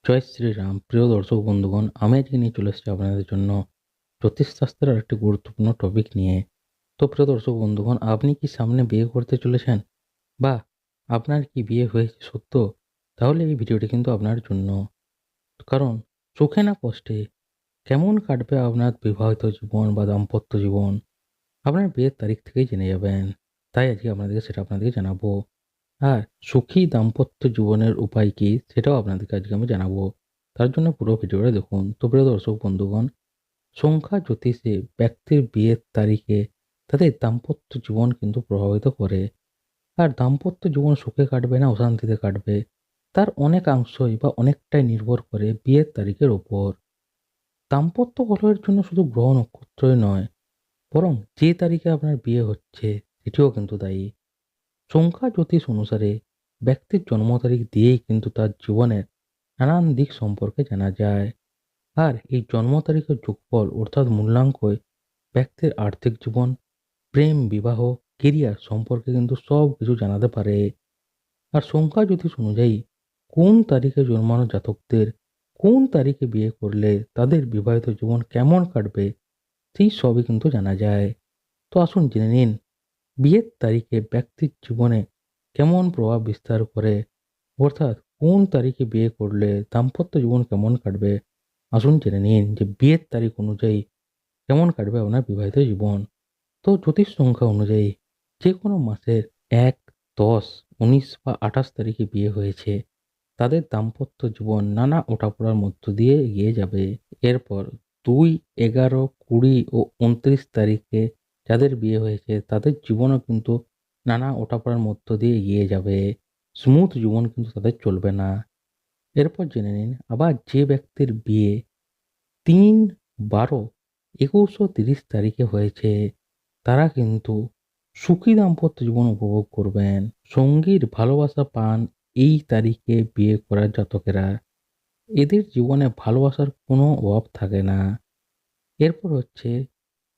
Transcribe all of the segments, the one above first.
জয় শ্রীরাম। প্রিয় দর্শক বন্ধুগণ, আমি আজকে নিয়ে চলে এসেছি আপনাদের জন্য জ্যোতিষশাস্ত্রের আরেকটি গুরুত্বপূর্ণ টপিক নিয়ে। তো প্রিয় দর্শক বন্ধুগণ, আপনি কি সামনে বিয়ে করতে চলেছেন বা আপনার কি বিয়ে হয়েছে সত্য? তাহলে এই ভিডিওটি কিন্তু আপনার জন্য। কারণ সুখে না কষ্টে কেমন কাটবে আপনার বিবাহিত জীবন বা দাম্পত্য জীবন, আপনার বিয়ের তারিখ থেকেই জেনে যাবেন। তাই আজকে আপনাদেরকে জানাবো। আর সুখী দাম্পত্য জীবনের উপায় কি সেটাও আপনাদেরকে আজকে আমি জানাবো। তার জন্য পুরো ভিডিওটা দেখুন। তো প্রিয় দর্শক বন্ধুগণ, সংখ্যা জ্যোতিষে ব্যক্তির বিয়ের তারিখে তাদের দাম্পত্য জীবন কিন্তু প্রভাবিত করে। আর দাম্পত্য জীবন সুখে কাটবে না অশান্তিতে কাটবে, তার অনেকাংশই বা অনেকটাই নির্ভর করে বিয়ের তারিখের ওপর। দাম্পত্য কলহের জন্য শুধু গ্রহ নক্ষত্রই নয়, বরং যে তারিখে আপনার বিয়ে হচ্ছে সেটিও কিন্তু দায়ী। সংখ্যা জ্যোতিষ অনুসারে ব্যক্তির জন্ম তারিখ দিয়েই কিন্তু তার জীবনের নানান দিক সম্পর্কে জানা যায়। আর এই জন্ম তারিখের যোগফল অর্থাৎ মূল্যাঙ্কই ব্যক্তির আর্থিক জীবন, প্রেম, বিবাহ, কেরিয়ার সম্পর্কে কিন্তু সব কিছু জানাতে পারে। আর সংখ্যা জ্যোতিষ অনুযায়ী কোন তারিখে জন্মানো জাতকদের কোন তারিখে বিয়ে করলে তাদের বিবাহিত জীবন কেমন কাটবে সেই সবই কিন্তু জানা যায়। তো আসুন জেনে নিন বিয়ের তারিখে ব্যক্তির জীবনে কেমন প্রভাব বিস্তার করে, অর্থাৎ কোন তারিখে বিয়ে করলে দাম্পত্য জীবন কেমন কাটবে। আসুন জেনে নিন যে বিয়ের তারিখ অনুযায়ী কেমন কাটবে আপনার বিবাহিত জীবন। তো জ্যোতিষ সংখ্যা অনুযায়ী যে কোনো মাসের ১, ১০, ১৯ বা ২৮ তারিখে বিয়ে হয়েছে তাদের দাম্পত্য জীবন নানা ওঠাপড়ার মধ্য দিয়ে এগিয়ে যাবে। এরপর ২, ১১, ২০ ও ২৯ তারিখে যাদের বিয়ে হয়েছে তাদের জীবনও কিন্তু নানা ওঠাপড়ার মধ্য দিয়ে এগিয়ে যাবে। স্মুথ জীবন কিন্তু তাদের চলবে না। এরপর জেনে নিন আবার যে ব্যক্তির বিয়ে ৩, ১২, ২১ ও ৩০ তারিখে হয়েছে তারা কিন্তু সুখী দাম্পত্য জীবন উপভোগ করবেন। সঙ্গীর ভালোবাসা পান এই তারিখে বিয়ে করার জাতকেরা। এদের জীবনে ভালোবাসার কোনো অভাব থাকে না। এরপর হচ্ছে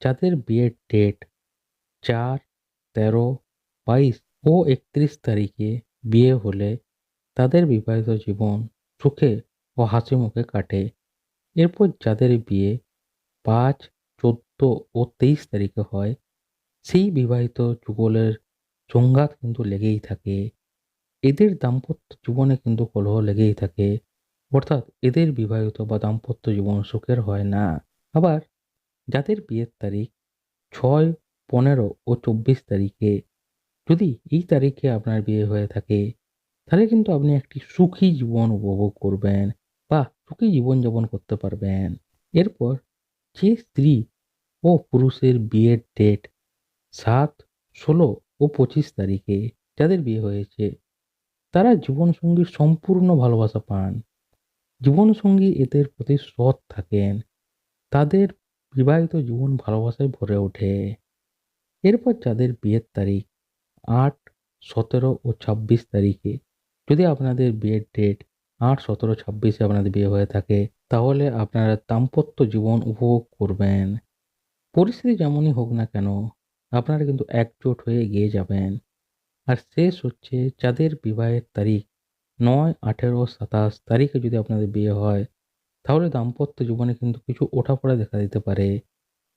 যাদের বিয়ের ডেট ৪, ১৩, ২২ ও ৩১ তারিখে বিয়ে হলে তাদের বিবাহিত জীবন সুখে ও হাসি মুখে কাটে। এরপর যাদের বিয়ে ৫, ১৪ ও ২৩ তারিখে হয় সেই বিবাহিত যুগলের সংঘাত কিন্তু লেগেই থাকে। এদের দাম্পত্য জীবনে কিন্তু কলহ লেগেই থাকে। অর্থাৎ এদের বিবাহিত বা দাম্পত্য জীবন সুখের হয় না। আবার যাদের বিয়ের তারিখ ৬, ১৫ ও ২৪ তারিখে, যদি এই তারিখে আপনার বিয়ে হয়ে থাকে তাহলে কিন্তু আপনি একটি সুখী জীবন উপভোগ করবেন বা সুখী জীবনযাপন করতে পারবেন। এরপর যে স্ত্রী ও পুরুষের বিয়ের ডেট ৭, ১৬ ও ২৫ তারিখে যাদের বিয়ে হয়েছে তারা জীবনসঙ্গীর সম্পূর্ণ ভালোবাসা পান। জীবনসঙ্গী এদের প্রতি সৎ থাকেন। তাদের বিবাহিত জীবন ভালোবাসায় ভরে ওঠে। এরপর যাদের বিয়ের তারিখ ৮, ১৭ ও ২৬ তারিখে, যদি আপনাদের বিয়ের ডেট ৮, ১৭, ২৬-এ আপনাদের বিয়ে হয়ে থাকে তাহলে আপনারা দাম্পত্য জীবন উপভোগ করবেন। পরিস্থিতি যেমনই হোক না কেন আপনারা কিন্তু একজোট হয়ে এগিয়ে যাবেন। আর শেষ হচ্ছে যাদের বিবাহের তারিখ ৯, ১৮, ২৭ তারিখে যদি আপনাদের বিয়ে হয় তাহলে দাম্পত্য জীবনে কিন্তু কিছু ওঠাপড়া দেখা দিতে পারে।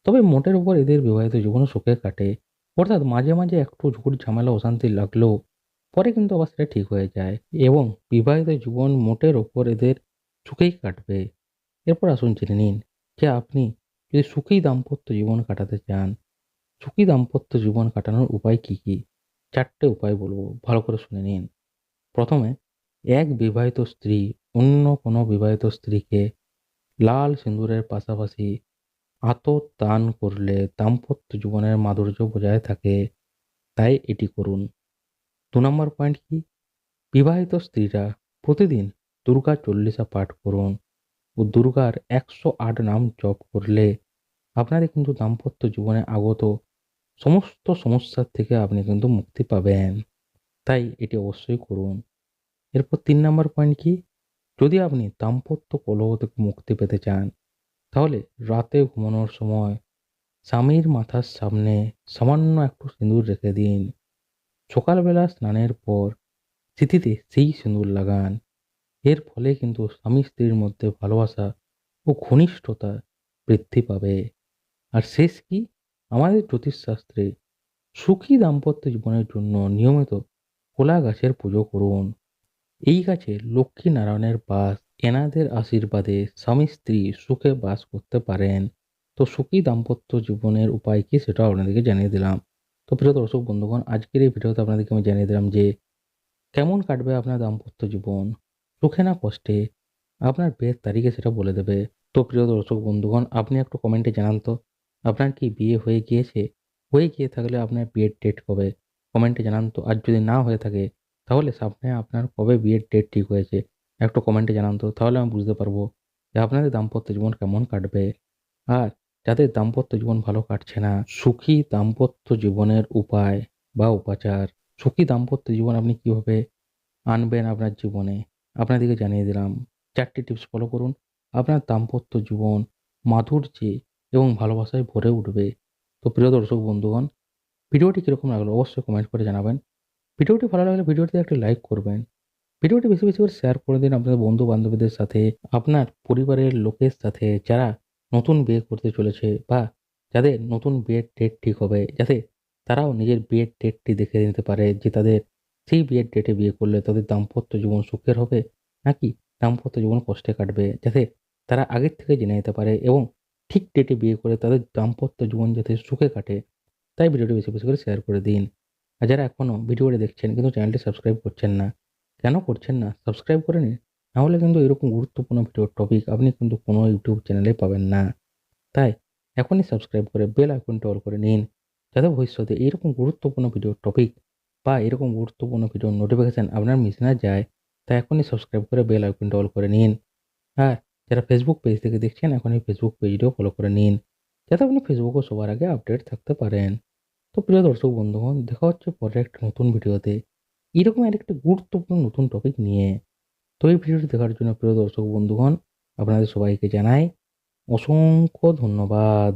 তবে মোটের উপর এদের বিবাহিত জীবনও সুখে কাটে। অর্থাৎ মাঝে মাঝে একটু ঝুট ঝামেলা অশান্তি লাগলেও পরে কিন্তু আবার সেটা ঠিক হয়ে যায় এবং বিবাহিত জীবন মোটের ওপর এদের সুখেই কাটবে। এরপর আসুন জেনে নিন যে আপনি যদি সুখী দাম্পত্য জীবন কাটাতে চান, সুখী দাম্পত্য জীবন কাটানোর উপায় কি কি? ৪টে উপায় বলবো, ভালো করে শুনে নিন। প্রথমে এক বিবাহিত স্ত্রী অন্য কোনো বিবাহিত স্ত্রীকে লাল সিঁদুরের পাশাপাশি আতর দান করলে দাম্পত্য জীবনের মাধুর্য বজায় থাকে, তাই এটি করুন। ২ নম্বর পয়েন্ট কি? বিবাহিত স্ত্রীরা প্রতিদিন দুর্গা চল্লিশা পাঠ করুন ও দুর্গার ১০৮ নাম জপ করলে আপনাদের কিন্তু দাম্পত্য জীবনে আগত সমস্ত সমস্যার থেকে আপনি কিন্তু মুক্তি পাবেন। তাই এটি অবশ্যই করুন। এরপর ৩ নম্বর পয়েন্ট কি? যদি আপনি দাম্পত্য কলহ থেকে মুক্তি পেতে চান তাহলে রাতে ঘুমানোর সময় স্বামীর মাথার সামনে সামান্য একটু সিঁদুর রেখে দিন। সকালবেলা স্নানের পর সিঁথিতে সেই সিঁদুর লাগান। এর ফলে কিন্তু স্বামী স্ত্রীর মধ্যে ভালোবাসা ও ঘনিষ্ঠতা বৃদ্ধি পাবে। আর শেষ কি, আমাদের জ্যোতিষশাস্ত্রে সুখী দাম্পত্য জীবনের জন্য নিয়মিত কোলা গাছের পুজো করুন। এই গাছে লক্ষ্মী নারায়ণের বাস, এনাদের আশীর্বাদে স্বামী স্ত্রী সুখে বাস করতে পারেন। তো সুখী দাম্পত্য জীবনের উপায় কি সেটাও আপনাদেরকে জানিয়ে দিলাম। তো প্রিয় দর্শক বন্ধুগণ, আজকের এই ভিডিওতে আপনাদেরকে আমি জানিয়ে দিলাম যে কেমন কাটবে আপনার দাম্পত্য জীবন, সুখে না কষ্টে, আপনার বিয়ের তারিখে সেটা বলে দেবে। তো প্রিয় দর্শক বন্ধুগণ, আপনি একটু কমেন্টে জানান তো আপনার কি বিয়ে হয়ে গিয়েছে? হয়ে গিয়ে থাকলে আপনার বিয়ের ডেট কবে? কমেন্টে জানান তো। আর যদি না হয়ে থাকে তাহলে সামনে আপনার কবে বিয়ের ডেট ঠিক হয়েছে? একটু কমেন্টে জানান তো। তাহলে আমি বুঝতে পারবো যে আপনাদের দাম্পত্য জীবন কেমন কাটবে। আর যাদের দাম্পত্য জীবন ভালো কাটছে না, সুখী দাম্পত্য জীবনের উপায় বা উপাচার, সুখী দাম্পত্য জীবন আপনি কিভাবে আনবেন আপনার জীবনে, আপনাদেরকে জানিয়ে দিলাম। ৪ টি টিপস ফলো করুন। আপনার দাম্পত্য জীবন মাধুর্যে এবং ভালোবাসায় ভরে উঠবে। তো প্রিয় দর্শক বন্ধুগণ, ভিডিওটি কিরকম লাগলো অবশ্যই কমেন্ট করে জানাবেন। ভিডিওটি ভালো লাগলে ভিডিওটিতে একটি লাইক করবেন। ভিডিওটি বেশি, বেশি করে শেয়ার করে দিন আপনাদের বন্ধু-বান্ধবীদের সাথে, আপনার পরিবারের লোকের সাথে যারা নতুন বিয়ে করতে চলেছে বা যাদের নতুন বিয়ের ডেট ঠিক হবে, যাতে তারাও নিজের বিয়ের ডেটটি দেখে নিতে পারে যে তাদের সেই বিয়ের ডেটে বিয়ে করলে তাদের দাম্পত্য জীবন সুখের হবে নাকি দাম্পত্য জীবন কষ্টে কাটবে। যাতে তারা আগের থেকে জেনে নিতে পারে এবং ঠিক ডেটে বিয়ে করে তাদের দাম্পত্য জীবন যাতে সুখে কাটে। তাই ভিডিওটি বেশি, বেশি করে শেয়ার করে দিন। আর যারা এখনও ভিডিওটি দেখছেন কিন্তু চ্যানেলটি সাবস্ক্রাইব করছেন না, কেন করছেন না? সাবস্ক্রাইব করে নিন। নাহলে কিন্তু এরকম গুরুত্বপূর্ণ ভিডিওর টপিক আপনি কিন্তু কোনো ইউটিউব চ্যানেলে পাবেন না। তাই এখনই সাবস্ক্রাইব করে বেল আইকনটা অল করে নিন। যাতে ভবিষ্যতে এরকম গুরুত্বপূর্ণ ভিডিওর টপিক বা এরকম গুরুত্বপূর্ণ ভিডিওর নোটিফিকেশন আপনার মিস না যায়। তাই এখনই সাবস্ক্রাইব করে বেল আইকনটা অল করে নিন। আর যারা ফেসবুক পেজ থেকে দেখছেন এখন এই ফেসবুক পেজটিও ফলো করে নিন। যাতে আপনি ফেসবুকে সবার আগে আপডেট থাকতে পারেন। তো প্রিয় দর্শক বন্ধুগণ, দেখা হচ্ছে পরের একটা নতুন ভিডিওতে এরকম আরেকটা গুরুত্বপূর্ণ নতুন টপিক নিয়ে। তো এই ভিডিওটি দেখার জন্য প্রিয় দর্শক বন্ধুগণ আপনাদের সবাইকে জানাই অসংখ্য ধন্যবাদ।